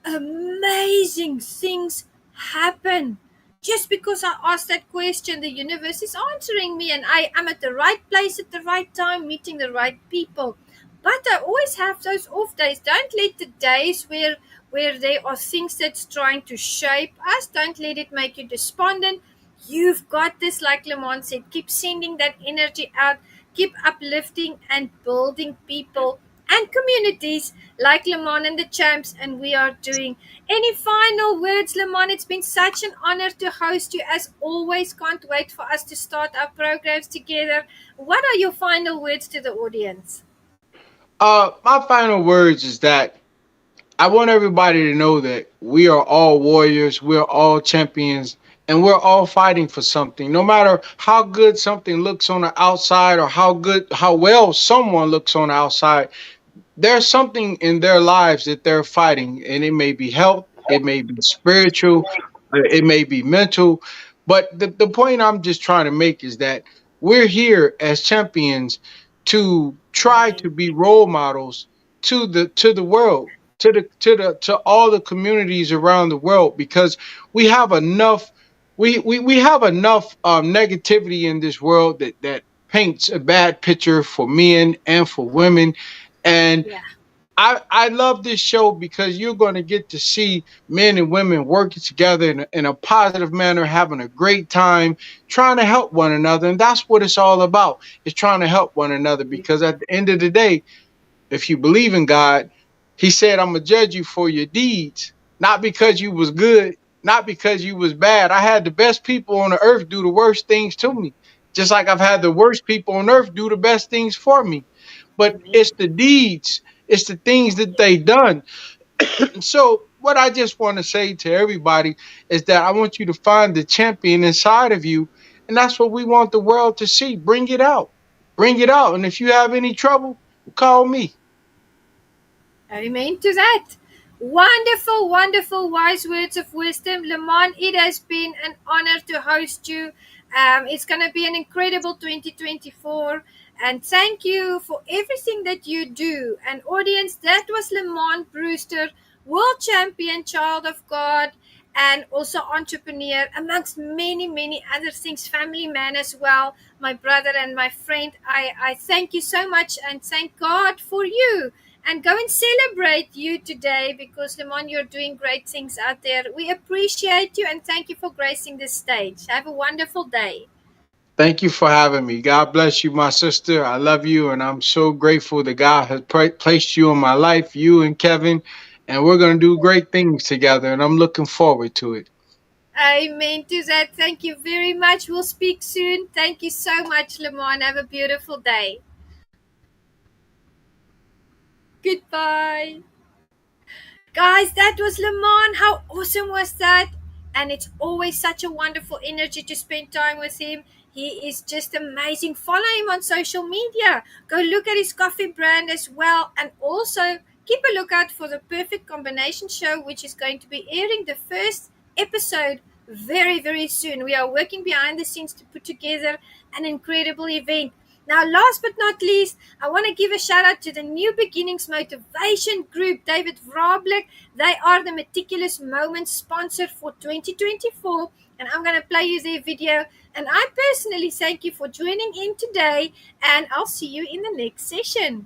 amazing things happen. Just because I asked that question, the universe is answering me, and I am at the right place at the right time, meeting the right people. But I always have those off days. Don't let the days where there are things that's trying to shape us, don't let it make you despondent. You've got this, like Lamont said. Keep sending that energy out. Keep uplifting and building people and communities like Lamont and the Champs, and we are doing. Any final words, Lamont? It's been such an honor to host you as always. Can't wait for us to start our programs together. What are your final words to the audience? My final words is that I want everybody to know that we are all warriors, we're all champions, and we're all fighting for something. No matter how good something looks on the outside or how well someone looks on the outside, there's something in their lives that they're fighting, and it may be health, it may be spiritual, it may be mental. But the point I'm just trying to make is that we're here as champions to try to Amen. be role models to the world, to all the communities around the world, because we have enough we have enough negativity in this world that paints a bad picture for men and for women. And Yeah. I love this show because you're going to get to see men and women working together in a positive manner, having a great time, trying to help one another. And that's what it's all about. It's trying to help one another, because at the end of the day, if you believe in God, he said, I'm going to judge you for your deeds, not because you was good, not because you was bad. I had the best people on the earth do the worst things to me, just like I've had the worst people on earth do the best things for me. But Amen. it's the deeds, it's the things that they done. So what I just want to say to everybody is that I want you to find the champion inside of you, and that's what we want the world to see. Bring it out. bring it out. And if you have any trouble, call me. Amen to that. Wonderful, wonderful, wise words of wisdom. Lamont, it has been an honor to host you. It's going to be an incredible 2024. And thank you for everything that you do. And audience, that was Lamon Brewster, world champion, child of God, and also entrepreneur, amongst many, many other things, family man as well, my brother and my friend. I thank you so much and thank God for you. And go and celebrate you today because, Lamon, you're doing great things out there. We appreciate you and thank you for gracing the stage. Have a wonderful day. Thank you for having me. God bless you, my sister. I love you, and I'm so grateful that God has placed you in my life, you and Kevin, and we're going to do great things together, and I'm looking forward to it. Amen to that. Thank you very much. We'll speak soon. Thank you so much, Lamon. Have a beautiful day. Goodbye. Guys, that was Lamon. How awesome was that? And it's always such a wonderful energy to spend time with him. He is just amazing. Follow him on social media. Go look at his coffee brand as well. And also keep a lookout for the Perfect Combination show, which is going to be airing the first episode very, very soon. We are working behind the scenes to put together an incredible event. Now, last but not least, I want to give a shout out to the New Beginnings Motivation Group, David Vrablik. They are the Meticulous Moments sponsor for 2024. And I'm going to play you their video. And I personally thank you for joining in today. And I'll see you in the next session.